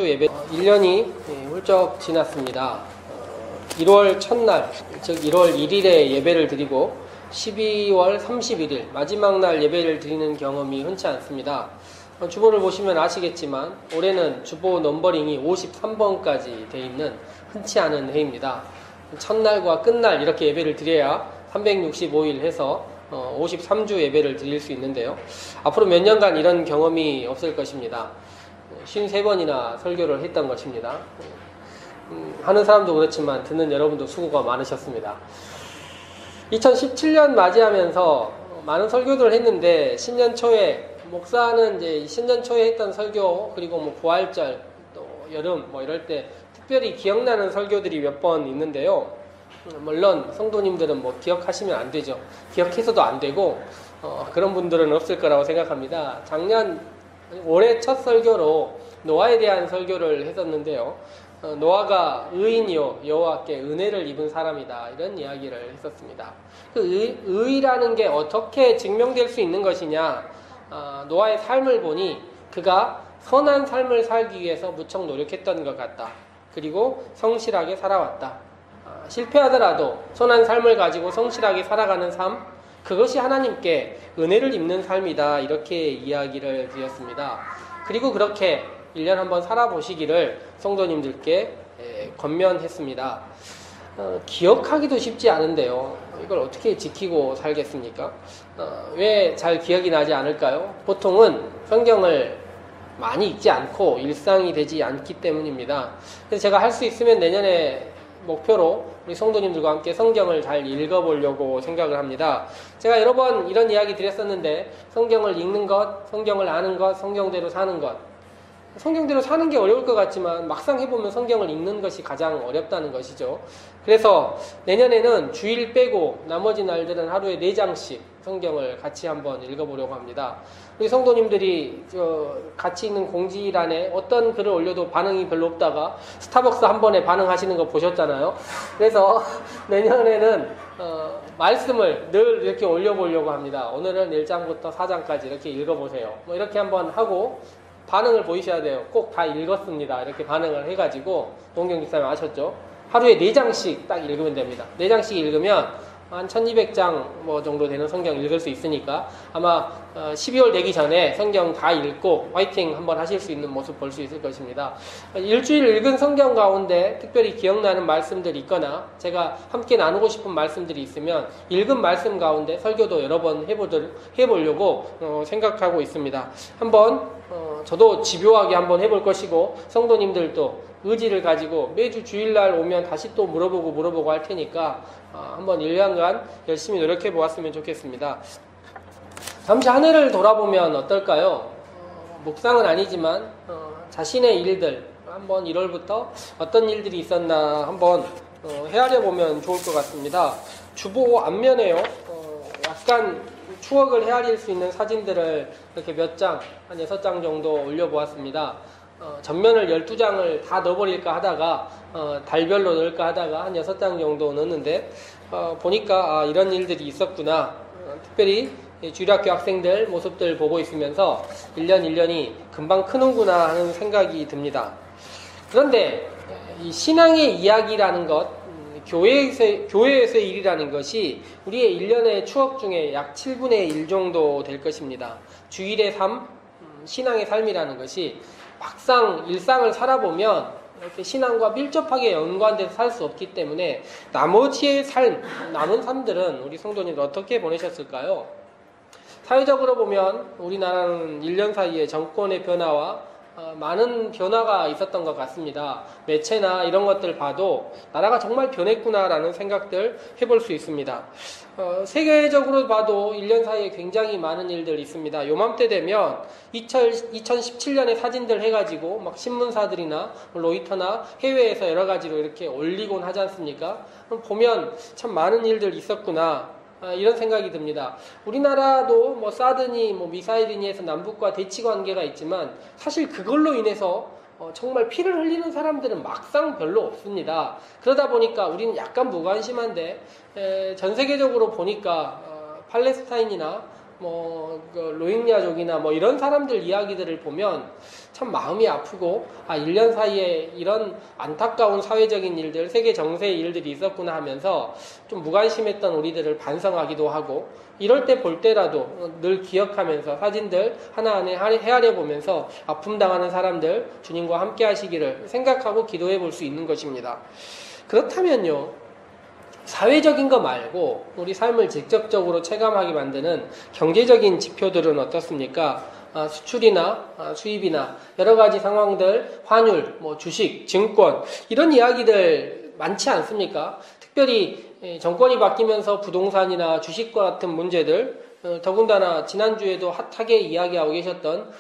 예배 1년이 훌쩍 지났습니다. 1월 첫날, 즉 1월 1일에 예배를 드리고 12월 31일 마지막 날 예배를 드리는 경험이 흔치 않습니다. 주보를 보시면 아시겠지만 올해는 주보 넘버링이 53번까지 되어 있는 흔치 않은 해입니다. 첫날과 끝날 이렇게 예배를 드려야 365일 해서 53주 예배를 드릴 수 있는데요. 앞으로 몇 년간 이런 경험이 없을 것입니다. 53번이나 설교를 했던 것입니다. 하는 사람도 그렇지만 듣는 여러분도 수고가 많으셨습니다. 2017년 맞이하면서 많은 설교들을 했는데 신년 초에 목사는 이제 신년 초에 했던 설교 그리고 뭐 부활절 또 여름 뭐 이럴 때 특별히 기억나는 설교들이 몇 번 있는데요. 물론 성도님들은 뭐 기억하시면 안 되죠. 기억해서도 안 되고 그런 분들은 없을 거라고 생각합니다. 올해 첫 설교로 노아에 대한 설교를 했었는데요. 노아가 의인이요 여호와께 은혜를 입은 사람이다 이런 이야기를 했었습니다. 그 의라는 게 어떻게 증명될 수 있는 것이냐, 노아의 삶을 보니 그가 선한 삶을 살기 위해서 무척 노력했던 것 같다. 그리고 성실하게 살아왔다. 실패하더라도 선한 삶을 가지고 성실하게 살아가는 삶, 그것이 하나님께 은혜를 입는 삶이다 이렇게 이야기를 드렸습니다. 그리고 그렇게 1년 한번 살아보시기를 성도님들께 권면했습니다. 기억하기도 쉽지 않은데요. 이걸 어떻게 지키고 살겠습니까? 왜 잘 기억이 나지 않을까요? 보통은 성경을 많이 읽지 않고 일상이 되지 않기 때문입니다. 그래서 제가 할 수 있으면 내년에 목표로 우리 성도님들과 함께 성경을 잘 읽어보려고 생각을 합니다. 제가 여러 번 이런 이야기 드렸었는데 성경을 읽는 것, 성경을 아는 것, 성경대로 사는 것. 성경대로 사는 게 어려울 것 같지만 막상 해보면 성경을 읽는 것이 가장 어렵다는 것이죠. 그래서 내년에는 주일 빼고 나머지 날들은 하루에 4장씩 성경을 같이 한번 읽어보려고 합니다. 우리 성도님들이 같이 읽는 공지란에 어떤 글을 올려도 반응이 별로 없다가 스타벅스 한 번에 반응하시는 거 보셨잖아요. 그래서 내년에는 말씀을 늘 이렇게 올려보려고 합니다. 오늘은 1장부터 4장까지 이렇게 읽어보세요. 뭐 이렇게 한번 하고 반응을 보이셔야 돼요. 꼭 다 읽었습니다. 이렇게 반응을 해가지고 동경 집사님 아셨죠? 하루에 4장씩 딱 읽으면 됩니다. 4장씩 읽으면 한 1200장 뭐 정도 되는 성경 읽을 수 있으니까 아마 12월 되기 전에 성경 다 읽고 화이팅 한번 하실 수 있는 모습 볼 수 있을 것입니다. 일주일 읽은 성경 가운데 특별히 기억나는 말씀들이 있거나 제가 함께 나누고 싶은 말씀들이 있으면 읽은 말씀 가운데 설교도 여러 번 해보려고 생각하고 있습니다. 한번 저도 집요하게 한번 해볼 것이고 성도님들도 의지를 가지고 매주 주일날 오면 다시 또 물어보고 할 테니까 한번 1년간 열심히 노력해 보았으면 좋겠습니다. 잠시 한 해를 돌아보면 어떨까요? 묵상은 아니지만 자신의 일들 한번 1월부터 어떤 일들이 있었나 한번 헤아려 보면 좋을 것 같습니다. 주보 앞면에요. 약간 추억을 헤아릴 수 있는 사진들을 이렇게 몇 장, 한 6장 정도 올려보았습니다. 전면을 12장을 다 넣어버릴까 하다가 달별로 넣을까 하다가 한 6장 정도 넣었는데 보니까 이런 일들이 있었구나. 특별히 주일학교 학생들 모습들 보고 있으면서 1년이 금방 크는구나 하는 생각이 듭니다. 그런데 이 신앙의 이야기라는 것, 교회에서의 일이라는 것이 우리의 1년의 추억 중에 약 7분의 1 정도 될 것입니다. 주일의 삶, 신앙의 삶이라는 것이 막상 일상을 살아보면 이렇게 신앙과 밀접하게 연관돼서 살 수 없기 때문에 나머지의 삶, 남은 삶들은 우리 성도님들 어떻게 보내셨을까요? 사회적으로 보면 우리나라는 1년 사이에 정권의 변화와 많은 변화가 있었던 것 같습니다. 매체나 이런 것들 봐도 나라가 정말 변했구나라는 생각들 해볼 수 있습니다. 세계적으로 봐도 1년 사이에 굉장히 많은 일들이 있습니다. 요맘때 되면 2017년에 사진들 해가지고 막 신문사들이나 로이터나 해외에서 여러 가지로 이렇게 올리곤 하지 않습니까? 보면 참 많은 일들 있었구나. 이런 생각이 듭니다. 우리나라도 뭐 사드니 뭐 미사일이니 해서 남북과 대치 관계가 있지만 사실 그걸로 인해서 정말 피를 흘리는 사람들은 막상 별로 없습니다. 그러다 보니까 우리는 약간 무관심한데 전 세계적으로 보니까 팔레스타인이나 그 로힝야족이나 이런 사람들 이야기들을 보면 참 마음이 아프고 1년 사이에 이런 안타까운 사회적인 일들, 세계 정세의 일들이 있었구나 하면서 좀 무관심했던 우리들을 반성하기도 하고 이럴 때 볼 때라도 늘 기억하면서 사진들 하나하나 헤아려 보면서 아픔 당하는 사람들 주님과 함께 하시기를 생각하고 기도해 볼 수 있는 것입니다. 그렇다면요, 사회적인 거 말고 우리 삶을 직접적으로 체감하게 만드는 경제적인 지표들은 어떻습니까? 수출이나 수입이나 여러 가지 상황들, 환율, 주식, 증권 이런 이야기들 많지 않습니까? 특별히 정권이 바뀌면서 부동산이나 주식과 같은 문제들, 더군다나 지난주에도 핫하게 이야기하고 계셨던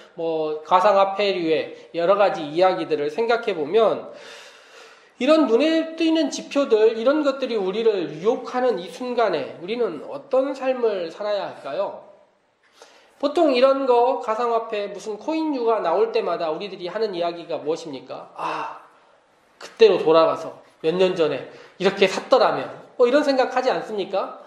가상화폐류의 여러 가지 이야기들을 생각해 보면 이런 눈에 띄는 지표들, 이런 것들이 우리를 유혹하는 이 순간에 우리는 어떤 삶을 살아야 할까요? 보통 이런 거, 가상화폐, 무슨 코인류가 나올 때마다 우리들이 하는 이야기가 무엇입니까? 그때로 돌아가서 몇 년 전에 이렇게 샀더라면, 이런 생각 하지 않습니까?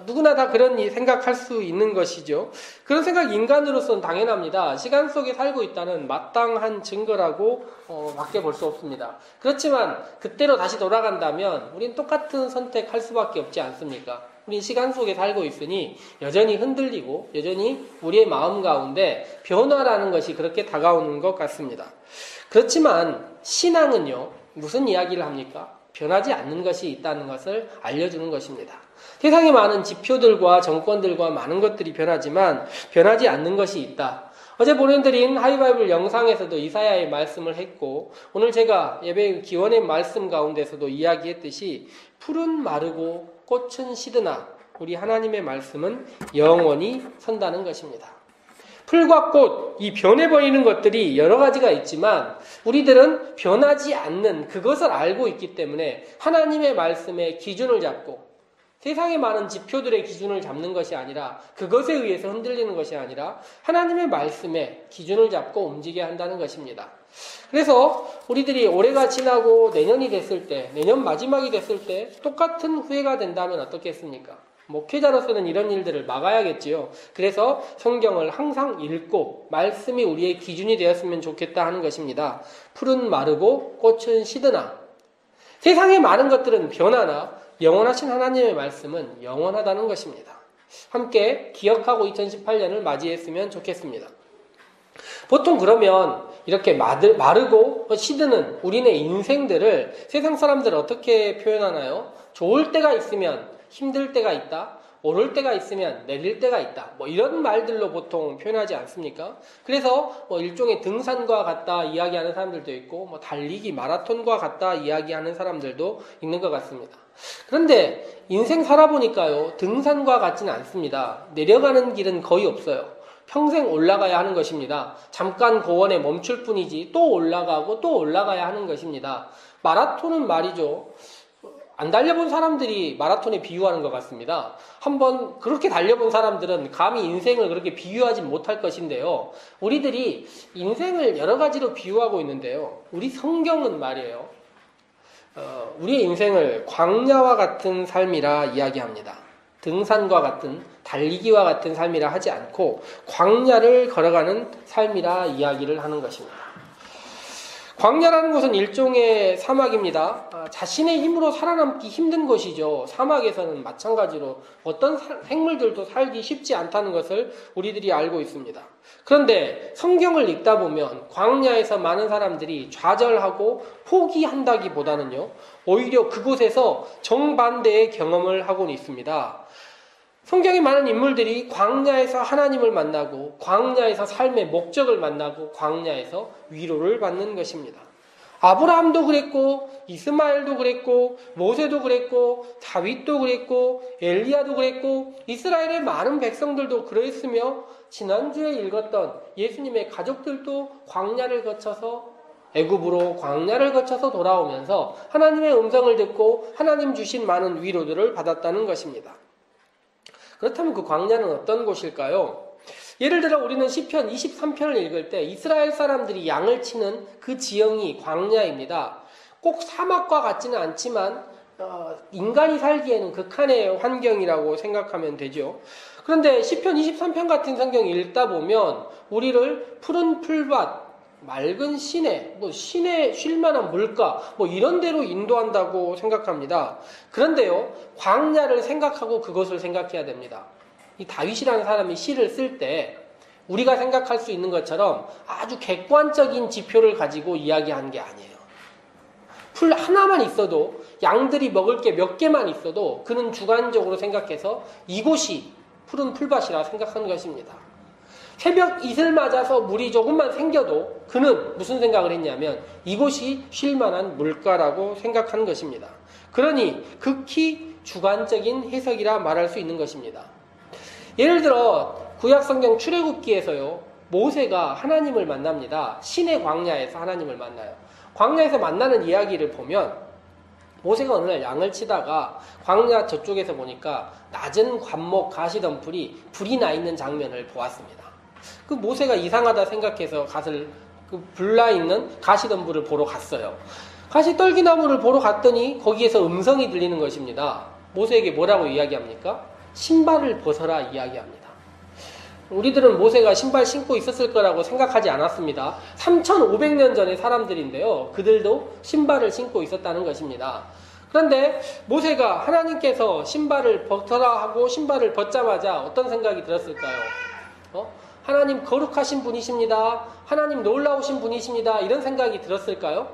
누구나 다 그런 생각할 수 있는 것이죠. 그런 생각 인간으로서는 당연합니다. 시간 속에 살고 있다는 마땅한 증거라고 밖에 볼 수 없습니다. 그렇지만 그때로 다시 돌아간다면 우린 똑같은 선택할 수밖에 없지 않습니까? 우린 시간 속에 살고 있으니 여전히 흔들리고 여전히 우리의 마음 가운데 변화라는 것이 그렇게 다가오는 것 같습니다. 그렇지만 신앙은요, 무슨 이야기를 합니까? 변하지 않는 것이 있다는 것을 알려주는 것입니다. 세상에 많은 지표들과 정권들과 많은 것들이 변하지만 변하지 않는 것이 있다. 어제 보내드린 하이바이블 영상에서도 이사야의 말씀을 했고 오늘 제가 예배 기원의 말씀 가운데서도 이야기했듯이 풀은 마르고 꽃은 시드나 우리 하나님의 말씀은 영원히 선다는 것입니다. 풀과 꽃, 이 변해버리는 것들이 여러 가지가 있지만 우리들은 변하지 않는 그것을 알고 있기 때문에 하나님의 말씀에 기준을 잡고 세상에 많은 지표들의 기준을 잡는 것이 아니라 그것에 의해서 흔들리는 것이 아니라 하나님의 말씀에 기준을 잡고 움직여야 한다는 것입니다. 그래서 우리들이 올해가 지나고 내년이 됐을 때, 내년 마지막이 됐을 때 똑같은 후회가 된다면 어떻겠습니까? 목회자로서는 이런 일들을 막아야겠지요. 그래서 성경을 항상 읽고 말씀이 우리의 기준이 되었으면 좋겠다 하는 것입니다. 풀은 마르고 꽃은 시드나 세상의 많은 것들은 변하나 영원하신 하나님의 말씀은 영원하다는 것입니다. 함께 기억하고 2018년을 맞이했으면 좋겠습니다. 보통 그러면 이렇게 마르고 시드는 우리네 인생들을 세상 사람들 어떻게 표현하나요? 좋을 때가 있으면 힘들 때가 있다. 오를 때가 있으면 내릴 때가 있다. 이런 말들로 보통 표현하지 않습니까? 그래서 일종의 등산과 같다 이야기하는 사람들도 있고 달리기 마라톤과 같다 이야기하는 사람들도 있는 것 같습니다. 그런데 인생 살아보니까요, 등산과 같지는 않습니다. 내려가는 길은 거의 없어요. 평생 올라가야 하는 것입니다. 잠깐 고원에 멈출 뿐이지 또 올라가고 또 올라가야 하는 것입니다. 마라톤은 말이죠, 안 달려본 사람들이 마라톤에 비유하는 것 같습니다. 한번 그렇게 달려본 사람들은 감히 인생을 그렇게 비유하지 못할 것인데요. 우리들이 인생을 여러 가지로 비유하고 있는데요. 우리 성경은 말이에요, 우리의 인생을 광야와 같은 삶이라 이야기합니다. 등산과 같은, 달리기와 같은 삶이라 하지 않고 광야를 걸어가는 삶이라 이야기를 하는 것입니다. 광야라는 것은 일종의 사막입니다. 자신의 힘으로 살아남기 힘든 것이죠. 사막에서는 마찬가지로 어떤 생물들도 살기 쉽지 않다는 것을 우리들이 알고 있습니다. 그런데 성경을 읽다 보면 광야에서 많은 사람들이 좌절하고 포기한다기보다는요, 오히려 그곳에서 정반대의 경험을 하고 있습니다. 성경에 많은 인물들이 광야에서 하나님을 만나고 광야에서 삶의 목적을 만나고 광야에서 위로를 받는 것입니다. 아브라함도 그랬고 이스마엘도 그랬고 모세도 그랬고 다윗도 그랬고 엘리야도 그랬고 이스라엘의 많은 백성들도 그랬으며 지난주에 읽었던 예수님의 가족들도 광야를 거쳐서 애굽으로 광야를 거쳐서 돌아오면서 하나님의 음성을 듣고 하나님 주신 많은 위로들을 받았다는 것입니다. 그렇다면 그 광야는 어떤 곳일까요? 예를 들어 우리는 시편 23편을 읽을 때 이스라엘 사람들이 양을 치는 그 지형이 광야입니다. 꼭 사막과 같지는 않지만 인간이 살기에는 극한의 환경이라고 생각하면 되죠. 그런데 시편 23편 같은 성경 읽다 보면 우리를 푸른 풀밭, 맑은 시내, 시내에 쉴 만한 물가, 이런 데로 인도한다고 생각합니다. 그런데요, 광야를 생각하고 그것을 생각해야 됩니다. 이 다윗이라는 사람이 시를 쓸 때 우리가 생각할 수 있는 것처럼 아주 객관적인 지표를 가지고 이야기한 게 아니에요. 풀 하나만 있어도, 양들이 먹을 게 몇 개만 있어도 그는 주관적으로 생각해서 이곳이 푸른 풀밭이라 생각하는 것입니다. 새벽 이슬 맞아서 물이 조금만 생겨도 그는 무슨 생각을 했냐면 이곳이 쉴만한 물가라고 생각하는 것입니다. 그러니 극히 주관적인 해석이라 말할 수 있는 것입니다. 예를 들어 구약성경 출애굽기에서요, 모세가 하나님을 만납니다. 신의 광야에서 하나님을 만나요. 광야에서 만나는 이야기를 보면 모세가 어느 날 양을 치다가 광야 저쪽에서 보니까 낮은 관목 가시덤불이 불이 나 있는 장면을 보았습니다. 그 모세가 이상하다 생각해서 불나 있는 가시덤불을 보러 갔어요. 가시떨기나무를 보러 갔더니 거기에서 음성이 들리는 것입니다. 모세에게 뭐라고 이야기합니까? 신발을 벗어라 이야기합니다. 우리들은 모세가 신발 신고 있었을 거라고 생각하지 않았습니다. 3,500년 전의 사람들인데요. 그들도 신발을 신고 있었다는 것입니다. 그런데 모세가 하나님께서 신발을 벗어라 하고 신발을 벗자마자 어떤 생각이 들었을까요? 하나님 거룩하신 분이십니다. 하나님 놀라우신 분이십니다. 이런 생각이 들었을까요?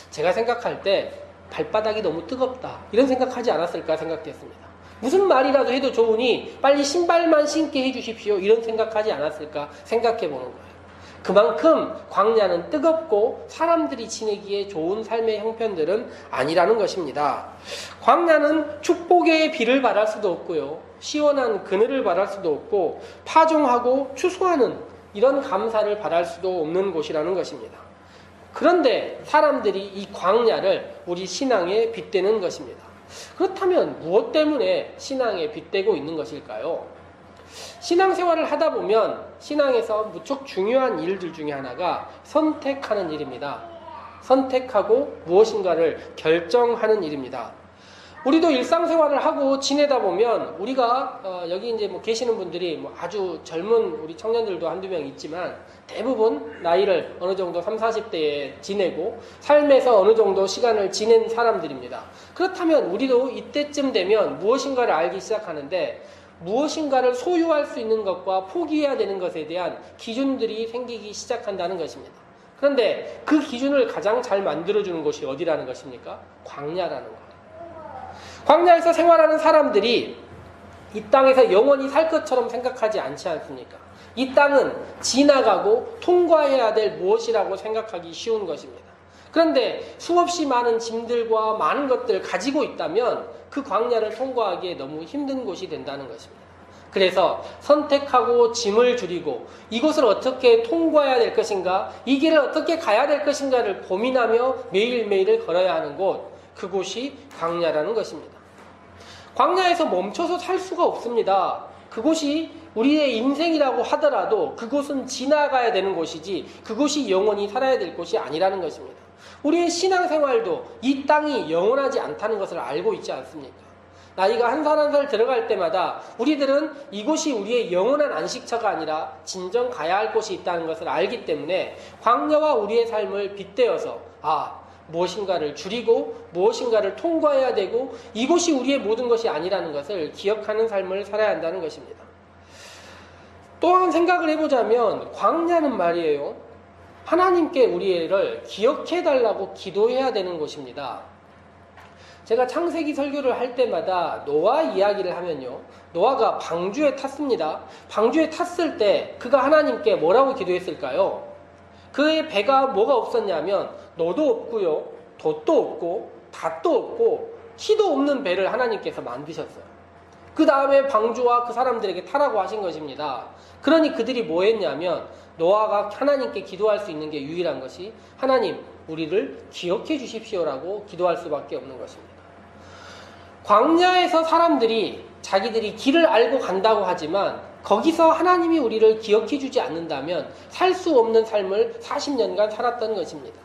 제가 생각할 때 발바닥이 너무 뜨겁다. 이런 생각하지 않았을까 생각했습니다. 무슨 말이라도 해도 좋으니 빨리 신발만 신게 해주십시오. 이런 생각하지 않았을까 생각해 보는 거예요. 그만큼 광야는 뜨겁고 사람들이 지내기에 좋은 삶의 형편들은 아니라는 것입니다. 광야는 축복의 비를 발할 수도 없고요. 시원한 그늘을 발할 수도 없고 파종하고 추수하는 이런 감사를 발할 수도 없는 곳이라는 것입니다. 그런데 사람들이 이 광야를 우리 신앙에 빗대는 것입니다. 그렇다면 무엇 때문에 신앙에 빗대고 있는 것일까요? 신앙생활을 하다 보면 신앙에서 무척 중요한 일들 중에 하나가 선택하는 일입니다. 선택하고 무엇인가를 결정하는 일입니다. 우리도 일상생활을 하고 지내다 보면 우리가 여기 이제 계시는 분들이 아주 젊은 우리 청년들도 한두 명 있지만 대부분 나이를 어느 정도 30, 40대에 지내고 삶에서 어느 정도 시간을 지낸 사람들입니다. 그렇다면 우리도 이때쯤 되면 무엇인가를 알기 시작하는데 무엇인가를 소유할 수 있는 것과 포기해야 되는 것에 대한 기준들이 생기기 시작한다는 것입니다. 그런데 그 기준을 가장 잘 만들어주는 곳이 어디라는 것입니까? 광야라는 것. 광야에서 생활하는 사람들이 이 땅에서 영원히 살 것처럼 생각하지 않지 않습니까? 이 땅은 지나가고 통과해야 될 무엇이라고 생각하기 쉬운 것입니다. 그런데 수없이 많은 짐들과 많은 것들을 가지고 있다면 그 광야를 통과하기에 너무 힘든 곳이 된다는 것입니다. 그래서 선택하고 짐을 줄이고 이곳을 어떻게 통과해야 될 것인가, 이 길을 어떻게 가야 될 것인가를 고민하며 매일매일을 걸어야 하는 곳, 그곳이 광야라는 것입니다. 광야에서 멈춰서 살 수가 없습니다. 그곳이 우리의 인생이라고 하더라도 그곳은 지나가야 되는 곳이지 그곳이 영원히 살아야 될 곳이 아니라는 것입니다. 우리의 신앙생활도 이 땅이 영원하지 않다는 것을 알고 있지 않습니까? 나이가 한 살 한 살 들어갈 때마다 우리들은 이곳이 우리의 영원한 안식처가 아니라 진정 가야 할 곳이 있다는 것을 알기 때문에 광야와 우리의 삶을 빗대어서 무엇인가를 줄이고 무엇인가를 통과해야 되고 이곳이 우리의 모든 것이 아니라는 것을 기억하는 삶을 살아야 한다는 것입니다. 또 한 생각을 해보자면 광야는 말이에요. 하나님께 우리를 기억해달라고 기도해야 되는 곳입니다. 제가 창세기 설교를 할 때마다 노아 이야기를 하면요. 노아가 방주에 탔습니다. 방주에 탔을 때 그가 하나님께 뭐라고 기도했을까요? 그의 배가 뭐가 없었냐면 너도 없고요. 돛도 없고 닷도 없고 키도 없는 배를 하나님께서 만드셨어요. 그 다음에 방주와 그 사람들에게 타라고 하신 것입니다. 그러니 그들이 뭐 했냐면 노아가 하나님께 기도할 수 있는 게 유일한 것이 하나님 우리를 기억해 주십시오라고 기도할 수밖에 없는 것입니다. 광야에서 사람들이 자기들이 길을 알고 간다고 하지만 거기서 하나님이 우리를 기억해 주지 않는다면 살 수 없는 삶을 40년간 살았던 것입니다.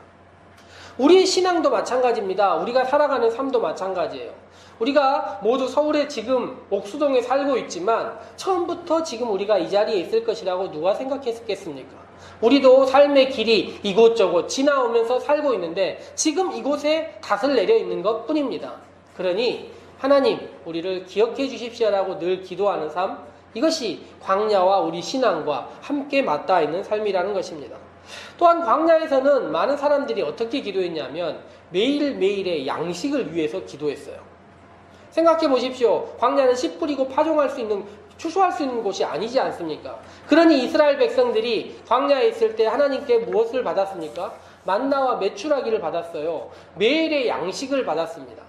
우리의 신앙도 마찬가지입니다. 우리가 살아가는 삶도 마찬가지예요. 우리가 모두 서울에 지금 옥수동에 살고 있지만 처음부터 지금 우리가 이 자리에 있을 것이라고 누가 생각했겠습니까? 우리도 삶의 길이 이곳저곳 지나오면서 살고 있는데 지금 이곳에 닷을 내려 있는 것 뿐입니다. 그러니 하나님 우리를 기억해 주십시오라고 늘 기도하는 삶, 이것이 광야와 우리 신앙과 함께 맞닿아 있는 삶이라는 것입니다. 또한 광야에서는 많은 사람들이 어떻게 기도했냐면 매일매일의 양식을 위해서 기도했어요. 생각해 보십시오. 광야는 씨 뿌리고 파종할 수 있는, 추수할 수 있는 곳이 아니지 않습니까? 그러니 이스라엘 백성들이 광야에 있을 때 하나님께 무엇을 받았습니까? 만나와 메추라기를 받았어요. 매일의 양식을 받았습니다.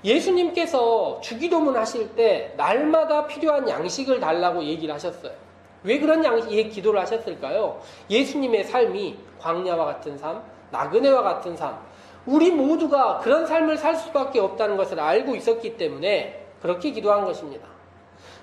예수님께서 주기도문 하실 때 날마다 필요한 양식을 달라고 얘기를 하셨어요. 왜 그런 기도를 하셨을까요? 예수님의 삶이 광야와 같은 삶, 나그네와 같은 삶, 우리 모두가 그런 삶을 살 수밖에 없다는 것을 알고 있었기 때문에 그렇게 기도한 것입니다.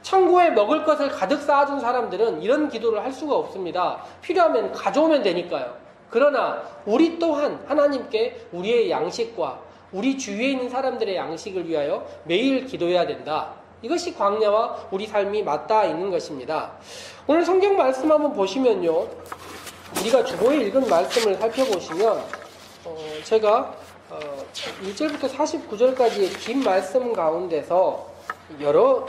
창고에 먹을 것을 가득 쌓아둔 사람들은 이런 기도를 할 수가 없습니다. 필요하면 가져오면 되니까요. 그러나 우리 또한 하나님께 우리의 양식과 우리 주위에 있는 사람들의 양식을 위하여 매일 기도해야 된다. 이것이 광야와 우리 삶이 맞닿아 있는 것입니다. 오늘 성경 말씀 한번 보시면요. 우리가 주보에 읽은 말씀을 살펴보시면 제가 1절부터 49절까지의 긴 말씀 가운데서 여러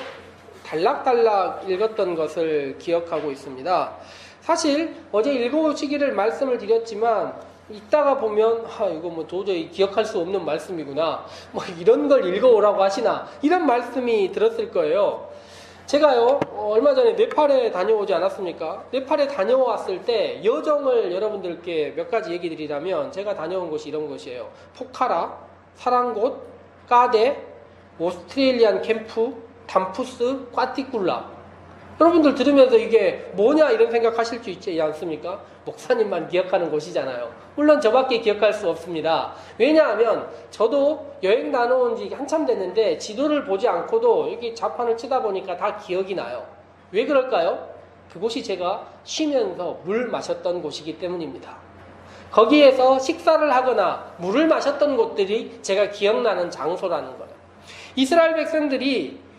단락단락 읽었던 것을 기억하고 있습니다. 사실 어제 읽어오시기를 말씀을 드렸지만 읽다가 보면 이거 뭐 도저히 기억할 수 없는 말씀이구나, 뭐 이런 걸 읽어오라고 하시나, 이런 말씀이 들었을 거예요. 제가요 얼마 전에 네팔에 다녀오지 않았습니까? 네팔에 다녀왔을 때 여정을 여러분들께 몇 가지 얘기 드리자면, 제가 다녀온 곳이 이런 곳이에요. 포카라, 사랑곳, 까데, 오스트레일리안 캠프, 담푸스, 꽈티꿀라. 여러분들 들으면서 이게 뭐냐 이런 생각하실 수 있지 않습니까? 목사님만 기억하는 곳이잖아요. 물론 저밖에 기억할 수 없습니다. 왜냐하면 저도 여행 다녀온 지 한참 됐는데 지도를 보지 않고도 여기 자판을 치다 보니까 다 기억이 나요. 왜 그럴까요? 그곳이 제가 쉬면서 물 마셨던 곳이기 때문입니다. 거기에서 식사를 하거나 물을 마셨던 곳들이 제가 기억나는 장소라는 거예요. 이스라엘 백성들이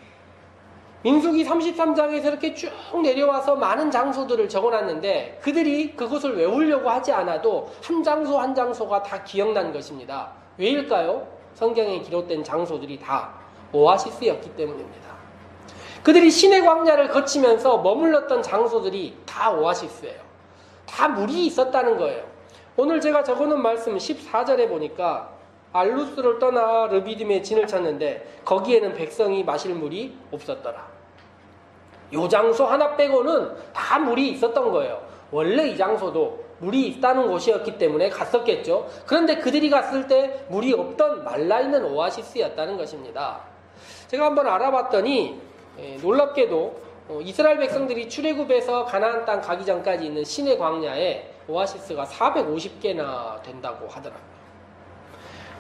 민수기 33장에서 이렇게 쭉 내려와서 많은 장소들을 적어놨는데 그들이 그것을 외우려고 하지 않아도 한 장소 한 장소가 다 기억난 것입니다. 왜일까요? 성경에 기록된 장소들이 다 오아시스였기 때문입니다. 그들이 시내 광야를 거치면서 머물렀던 장소들이 다 오아시스예요. 다 물이 있었다는 거예요. 오늘 제가 적어놓은 말씀 14절에 보니까 알루스를 떠나 르비딤에 진을 쳤는데 거기에는 백성이 마실 물이 없었더라. 이 장소 하나 빼고는 다 물이 있었던 거예요. 원래 이 장소도 물이 있다는 곳이었기 때문에 갔었겠죠. 그런데 그들이 갔을 때 물이 없던 말라있는 오아시스였다는 것입니다. 제가 한번 알아봤더니 놀랍게도 이스라엘 백성들이 출애굽에서 가나안 땅 가기 전까지 있는 시내 광야에 오아시스가 450개나 된다고 하더라고요.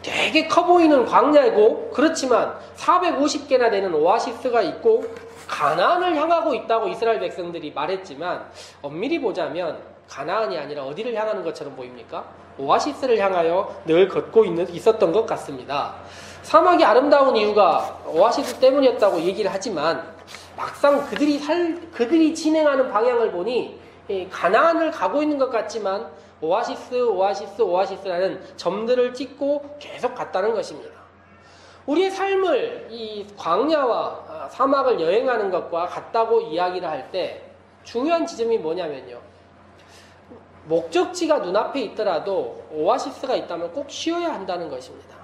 되게 커 보이는 광야이고 그렇지만 450개나 되는 오아시스가 있고 가나안을 향하고 있다고 이스라엘 백성들이 말했지만 엄밀히 보자면 가나안이 아니라 어디를 향하는 것처럼 보입니까? 오아시스를 향하여 늘 걷고 있었던 것 같습니다. 사막이 아름다운 이유가 오아시스 때문이었다고 얘기를 하지만 막상 그들이 진행하는 방향을 보니 가나안을 가고 있는 것 같지만 오아시스라는 점들을 찍고 계속 갔다는 것입니다. 우리의 삶을 이 광야와 사막을 여행하는 것과 같다고 이야기를 할 때 중요한 지점이 뭐냐면요. 목적지가 눈앞에 있더라도 오아시스가 있다면 꼭 쉬어야 한다는 것입니다.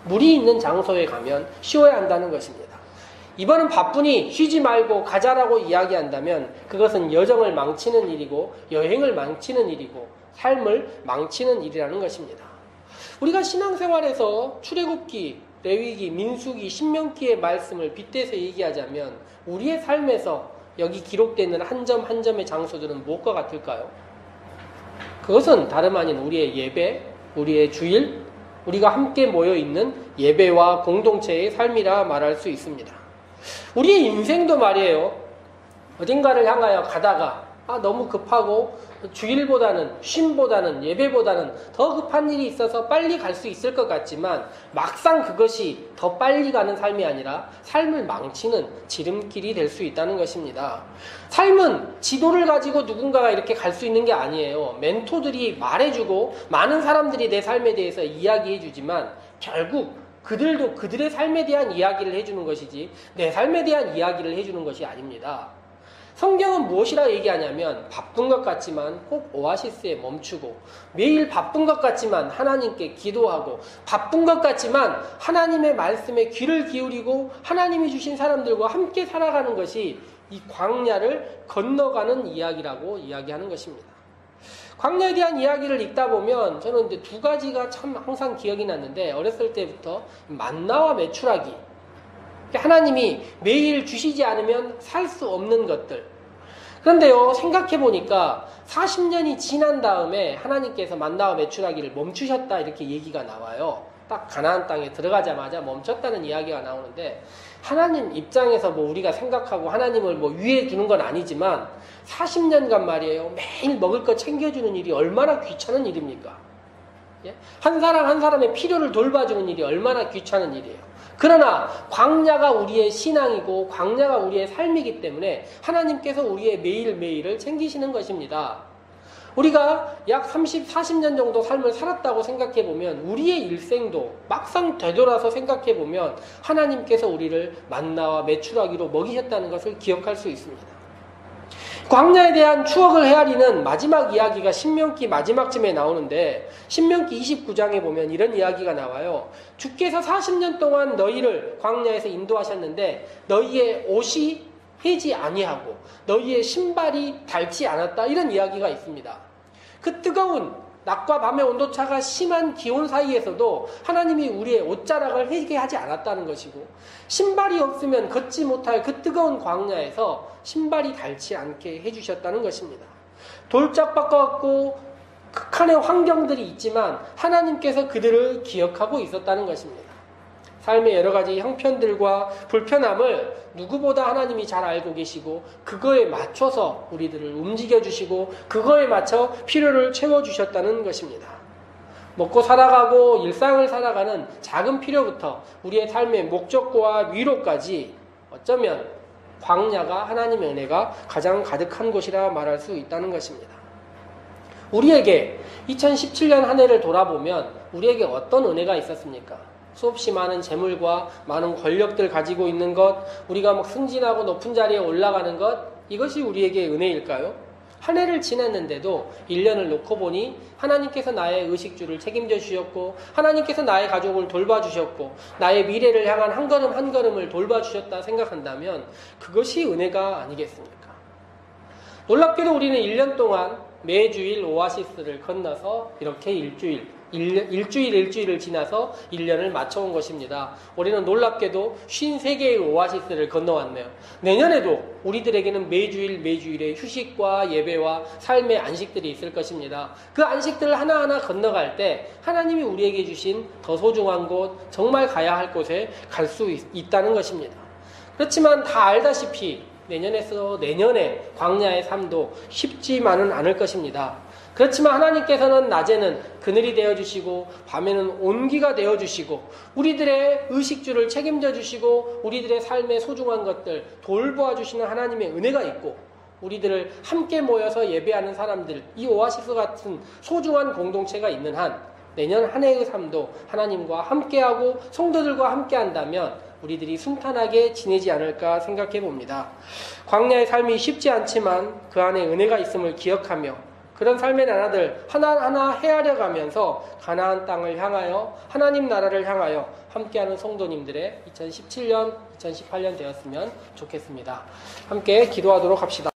물이 있는 장소에 가면 쉬어야 한다는 것입니다. 이번은 바쁘니 쉬지 말고 가자라고 이야기한다면 그것은 여정을 망치는 일이고 여행을 망치는 일이고 삶을 망치는 일이라는 것입니다. 우리가 신앙생활에서 출애굽기, 레위기, 민수기, 신명기의 말씀을 빗대서 얘기하자면 우리의 삶에서 여기 기록되는 한 점 한 점의 장소들은 무엇과 같을까요? 그것은 다름 아닌 우리의 예배, 우리의 주일, 우리가 함께 모여있는 예배와 공동체의 삶이라 말할 수 있습니다. 우리의 인생도 말이에요. 어딘가를 향하여 가다가 너무 급하고 주일보다는, 쉼보다는, 예배보다는 더 급한 일이 있어서 빨리 갈 수 있을 것 같지만 막상 그것이 더 빨리 가는 삶이 아니라 삶을 망치는 지름길이 될 수 있다는 것입니다. 삶은 지도를 가지고 누군가가 이렇게 갈 수 있는 게 아니에요. 멘토들이 말해주고 많은 사람들이 내 삶에 대해서 이야기해주지만 결국 그들도 그들의 삶에 대한 이야기를 해주는 것이지 내 삶에 대한 이야기를 해주는 것이 아닙니다. 성경은 무엇이라 얘기하냐면 바쁜 것 같지만 꼭 오아시스에 멈추고 매일 바쁜 것 같지만 하나님께 기도하고 바쁜 것 같지만 하나님의 말씀에 귀를 기울이고 하나님이 주신 사람들과 함께 살아가는 것이 이 광야를 건너가는 이야기라고 이야기하는 것입니다. 광야에 대한 이야기를 읽다 보면 저는 이제 두 가지가 참 항상 기억이 났는데 어렸을 때부터 만나와 메추라기 하나님이 매일 주시지 않으면 살 수 없는 것들. 그런데요, 생각해보니까 40년이 지난 다음에 하나님께서 만나와 메추라기를 멈추셨다 이렇게 얘기가 나와요. 딱 가나안 땅에 들어가자마자 멈췄다는 이야기가 나오는데 하나님 입장에서 뭐 우리가 생각하고 하나님을 뭐 위에 두는 건 아니지만 40년간 말이에요. 매일 먹을 거 챙겨주는 일이 얼마나 귀찮은 일입니까? 예? 한 사람 한 사람의 필요를 돌봐주는 일이 얼마나 귀찮은 일이에요. 그러나 광야가 우리의 신앙이고 광야가 우리의 삶이기 때문에 하나님께서 우리의 매일매일을 챙기시는 것입니다. 우리가 약 30, 40년 정도 삶을 살았다고 생각해보면 우리의 일생도 막상 되돌아서 생각해보면 하나님께서 우리를 만나와 메추라기로 먹이셨다는 것을 기억할 수 있습니다. 광야에 대한 추억을 헤아리는 마지막 이야기가 신명기 마지막쯤에 나오는데 신명기 29장에 보면 이런 이야기가 나와요. 주께서 40년 동안 너희를 광야에서 인도하셨는데 너희의 옷이 해지 아니하고 너희의 신발이 닳지 않았다 이런 이야기가 있습니다. 그 뜨거운 낮과 밤의 온도차가 심한 기온 사이에서도 하나님이 우리의 옷자락을 해게 하지 않았다는 것이고 신발이 없으면 걷지 못할 그 뜨거운 광야에서 신발이 닳지 않게 해주셨다는 것입니다. 돌짝밭과 같고 극한의 환경들이 있지만 하나님께서 그들을 기억하고 있었다는 것입니다. 삶의 여러 가지 형편들과 불편함을 누구보다 하나님이 잘 알고 계시고 그거에 맞춰서 우리들을 움직여주시고 그거에 맞춰 필요를 채워주셨다는 것입니다. 먹고 살아가고 일상을 살아가는 작은 필요부터 우리의 삶의 목적과 위로까지 어쩌면 광야가 하나님의 은혜가 가장 가득한 곳이라 말할 수 있다는 것입니다. 우리에게 2017년 한 해를 돌아보면 우리에게 어떤 은혜가 있었습니까? 수없이 많은 재물과 많은 권력들 가지고 있는 것, 우리가 막 승진하고 높은 자리에 올라가는 것, 이것이 우리에게 은혜일까요? 한 해를 지났는데도 1년을 놓고 보니 하나님께서 나의 의식주를 책임져 주셨고 하나님께서 나의 가족을 돌봐주셨고 나의 미래를 향한 한 걸음 한 걸음을 돌봐주셨다 생각한다면 그것이 은혜가 아니겠습니까? 놀랍게도 우리는 1년 동안 매주일 오아시스를 건너서 이렇게 일주일을 지나서 1년을 맞춰온 것입니다. 우리는 놀랍게도 53개의 오아시스를 건너왔네요. 내년에도 우리들에게는 매주일의 휴식과 예배와 삶의 안식들이 있을 것입니다. 그 안식들을 하나하나 건너갈 때 하나님이 우리에게 주신 더 소중한 곳, 정말 가야 할 곳에 갈 수 있다는 것입니다. 그렇지만 다 알다시피 내년에 광야의 삶도 쉽지만은 않을 것입니다. 그렇지만 하나님께서는 낮에는 그늘이 되어주시고 밤에는 온기가 되어주시고 우리들의 의식주를 책임져 주시고 우리들의 삶의 소중한 것들 돌보아 주시는 하나님의 은혜가 있고 우리들을 함께 모여서 예배하는 사람들, 이 오아시스 같은 소중한 공동체가 있는 한 내년 한 해의 삶도 하나님과 함께하고 성도들과 함께한다면 우리들이 순탄하게 지내지 않을까 생각해 봅니다. 광야의 삶이 쉽지 않지만 그 안에 은혜가 있음을 기억하며 그런 삶의 나라들 하나하나 헤아려가면서 가나안 땅을 향하여 하나님 나라를 향하여 함께하는 성도님들의 2017년, 2018년 되었으면 좋겠습니다. 함께 기도하도록 합시다.